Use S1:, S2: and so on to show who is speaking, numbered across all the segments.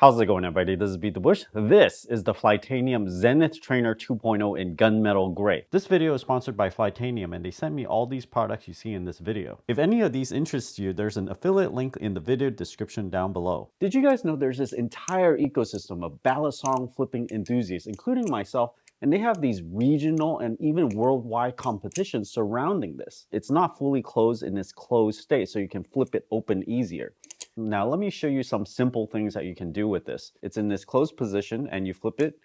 S1: How's it going, everybody? This is Beat the Bush. This is the Flytanium Zenith Trainer 2.0 in gunmetal gray. This video is sponsored by Flytanium, and they sent me all these products you see in this video. If any of these interests you, there's an affiliate link in the video description down below. Did you guys know there's this entire ecosystem of Balisong flipping enthusiasts, including myself, and they have these regional and even worldwide competitions surrounding this. It's not fully closed in its closed state, so you can flip it open easier. Now, let me show you some simple things that you can do with this. It's in this closed position and you flip it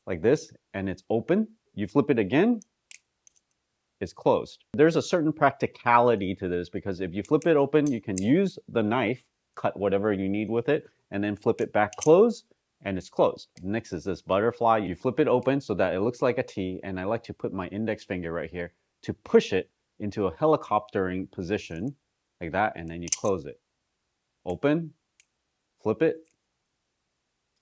S1: like this and it's open. You flip it again, it's closed. There's a certain practicality to this because if you flip it open, you can use the knife, cut whatever you need with it, and then flip it back closed and it's closed. Next is this butterfly. You flip it open so that it looks like a T, and I like to put my index finger right here to push it into a helicoptering position like that, and then you close it. Open, flip it,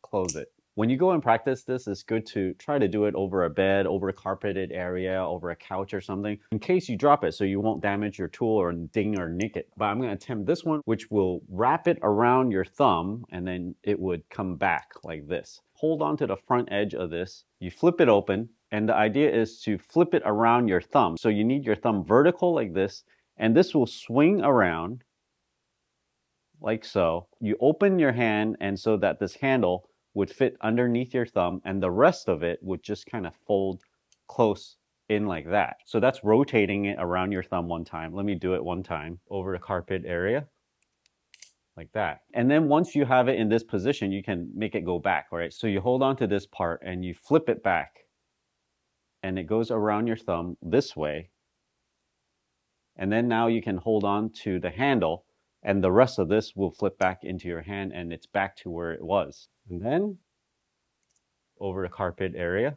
S1: close it. When you go and practice this, it's good to try to do it over a bed, over a carpeted area, over a couch or something, in case you drop it so you won't damage your tool or ding or nick it. But I'm going to attempt this one, which will wrap it around your thumb and then it would come back like this. Hold on to the front edge of this, you flip it open, and the idea is to flip it around your thumb. So you need your thumb vertical like this, and this will swing around like so. You open your hand and so that this handle would fit underneath your thumb and the rest of it would just kind of fold close in like that. So that's rotating it around your thumb one time. Let me do it one time over the carpet area like that. And then once you have it in this position, you can make it go back, right? So you hold on to this part and you flip it back and it goes around your thumb this way. And then now you can hold on to the handle and the rest of this will flip back into your hand and it's back to where it was. And then over the carpet area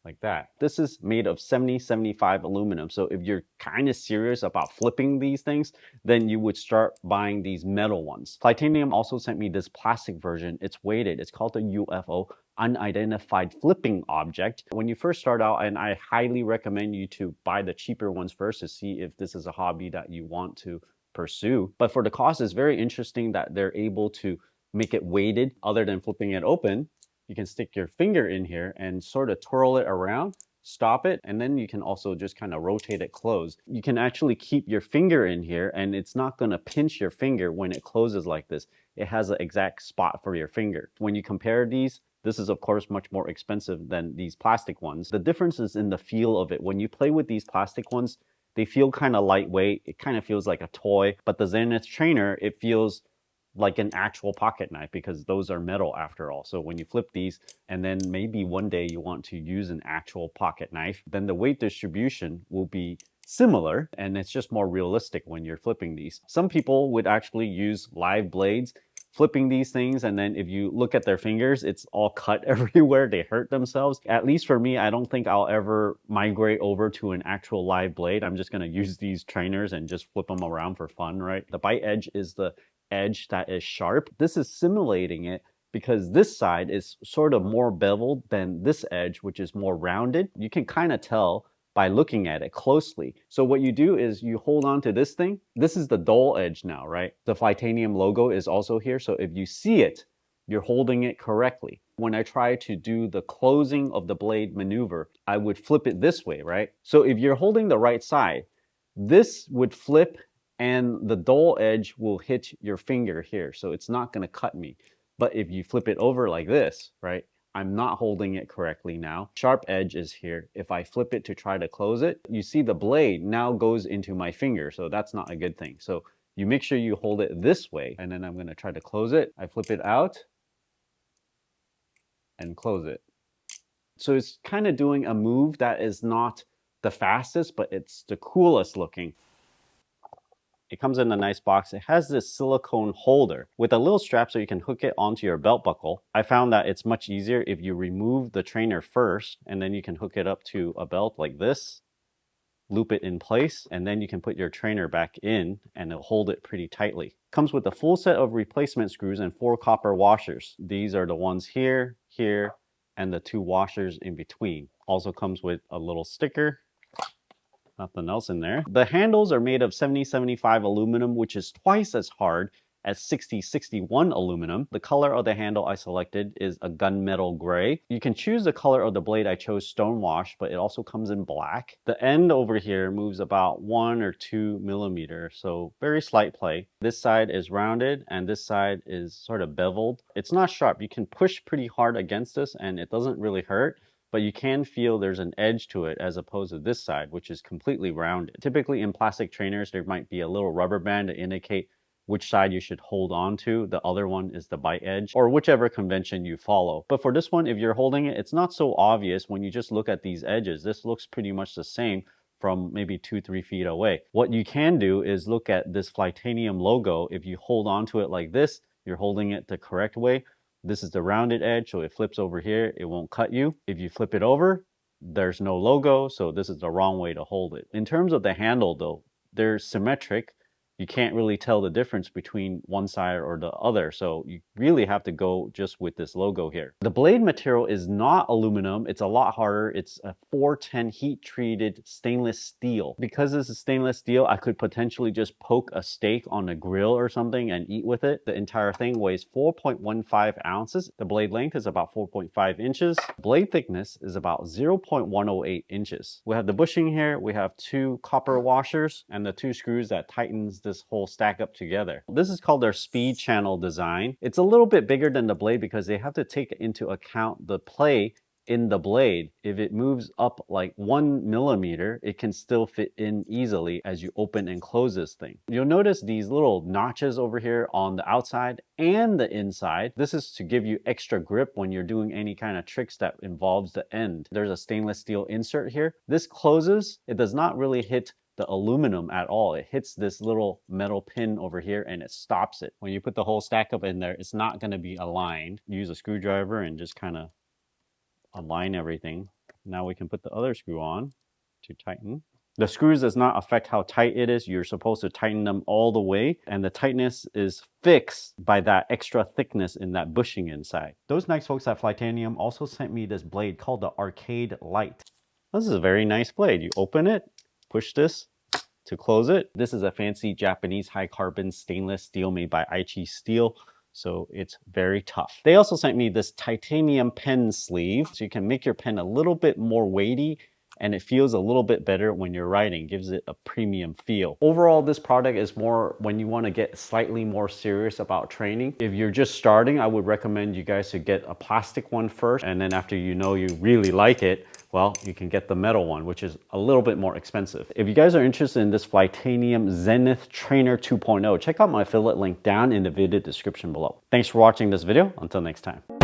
S1: like that. This is made of 70-75 aluminum. So if you're kind of serious about flipping these things, then you would start buying these metal ones. Flytanium also sent me this plastic version. It's weighted. It's called the UFO, Unidentified Flipping Object. When you first start out, and I highly recommend you to buy the cheaper ones first to see if this is a hobby that you want to pursue. But for the cost, it's very interesting that they're able to make it weighted. Other than flipping it open, you can stick your finger in here and sort of twirl it around, stop it, and then you can also just kind of rotate it closed. You can actually keep your finger in here and it's not going to pinch your finger when it closes like this. It has an exact spot for your finger. When you compare these, this is of course much more expensive than these plastic ones. The difference is in the feel of it. When you play with these plastic ones, they feel kind of lightweight. It kind of feels like a toy. But the Zenith Trainer, it feels like an actual pocket knife because those are metal after all. So when you flip these and then maybe one day you want to use an actual pocket knife, then the weight distribution will be similar and it's just more realistic when you're flipping these. Some people would actually use live blades flipping these things, and then if you look at their fingers, it's all cut everywhere. They hurt themselves. At least for me, I don't think I'll ever migrate over to an actual live blade. I'm just gonna use these trainers and just flip them around for fun, right? The bite edge is the edge that is sharp. This is simulating it because this side is sort of more beveled than this edge, which is more rounded. You can kind of tell by looking at it closely. So what you do is you hold on to this thing. This is the dull edge now, right? The Flytanium logo is also here. So if you see it, you're holding it correctly. When I try to do the closing of the blade maneuver, I would flip it this way, right? So if you're holding the right side, this would flip and the dull edge will hit your finger here. So it's not gonna cut me. But if you flip it over like this, right? I'm not holding it correctly now. Sharp edge is here. If I flip it to try to close it, you see the blade now goes into my finger. So that's not a good thing. So you make sure you hold it this way, and then I'm gonna try to close it. I flip it out and close it. So it's kind of doing a move that is not the fastest, but it's the coolest looking. It comes in a nice box. It has this silicone holder with a little strap so you can hook it onto your belt buckle. I found that it's much easier if you remove the trainer first and then you can hook it up to a belt like this, loop it in place, and then you can put your trainer back in and it'll hold it pretty tightly. Comes with a full set of replacement screws and 4 copper washers. These are the ones here, here, and the 2 washers in between. Also comes with a little sticker. Nothing else in there. The handles are made of 70-75 aluminum, which is twice as hard at 6061 aluminum. The color of the handle I selected is a gunmetal gray. You can choose the color of the blade. I chose stonewash, but it also comes in black. The end over here moves about 1 or 2 millimeters, so very slight play. This side is rounded and this side is sort of beveled. It's not sharp. You can push pretty hard against this and it doesn't really hurt, but you can feel there's an edge to it as opposed to this side, which is completely rounded. Typically in plastic trainers, there might be a little rubber band to indicate which side you should hold on to. The other one is the bite edge, or whichever convention you follow. But for this one, if you're holding it, it's not so obvious when you just look at these edges. This looks pretty much the same from maybe 2-3 feet away. What you can do is look at this Flytanium logo. If you hold on to it like this, you're holding it the correct way. This is the rounded edge, so it flips over here, it won't cut you. If you flip it over, there's no logo, so this is the wrong way to hold it. In terms of the handle though, they're symmetric. You can't really tell the difference between one side or the other, so you really have to go just with this logo here. The blade material is not aluminum, it's a lot harder. It's a 410 heat treated stainless steel. Because this is stainless steel, I could potentially just poke a steak on a grill or something and eat with it. The entire thing weighs 4.15 ounces. The blade length is about 4.5 inches. Blade thickness is about 0.108 inches. We have the bushing here, we have 2 copper washers, and the 2 screws that tightens this whole stack up together. This is called their speed channel design. It's a little bit bigger than the blade because they have to take into account the play in the blade. If it moves up like 1 millimeter, it can still fit in easily as you open and close this thing. You'll notice these little notches over here on the outside and the inside. This is to give you extra grip when you're doing any kind of tricks that involves the end. There's a stainless steel insert here. This closes. It does not really hit the aluminum at all. It hits this little metal pin over here and it stops it. When you put the whole stack up in there, it's not going to be aligned. Use a screwdriver and just kind of align everything. Now we can put the other screw on to tighten. The screws does not affect how tight it is. You're supposed to tighten them all the way, and the tightness is fixed by that extra thickness in that bushing inside. Those nice folks at Flytanium also sent me this blade called the Arcade Light. This is a very nice blade. You open it, push this to close it. This is a fancy Japanese high carbon stainless steel made by Aichi Steel, so it's very tough. They also sent me this titanium pen sleeve, so you can make your pen a little bit more weighty and it feels a little bit better when you're writing, gives it a premium feel. Overall, this product is more when you want to get slightly more serious about training. If you're just starting, I would recommend you guys to get a plastic one first, and then after you know you really like it, well, you can get the metal one, which is a little bit more expensive. If you guys are interested in this Flytanium Zenith Trainer 2.0, check out my affiliate link down in the video description below. Thanks for watching this video. Until next time.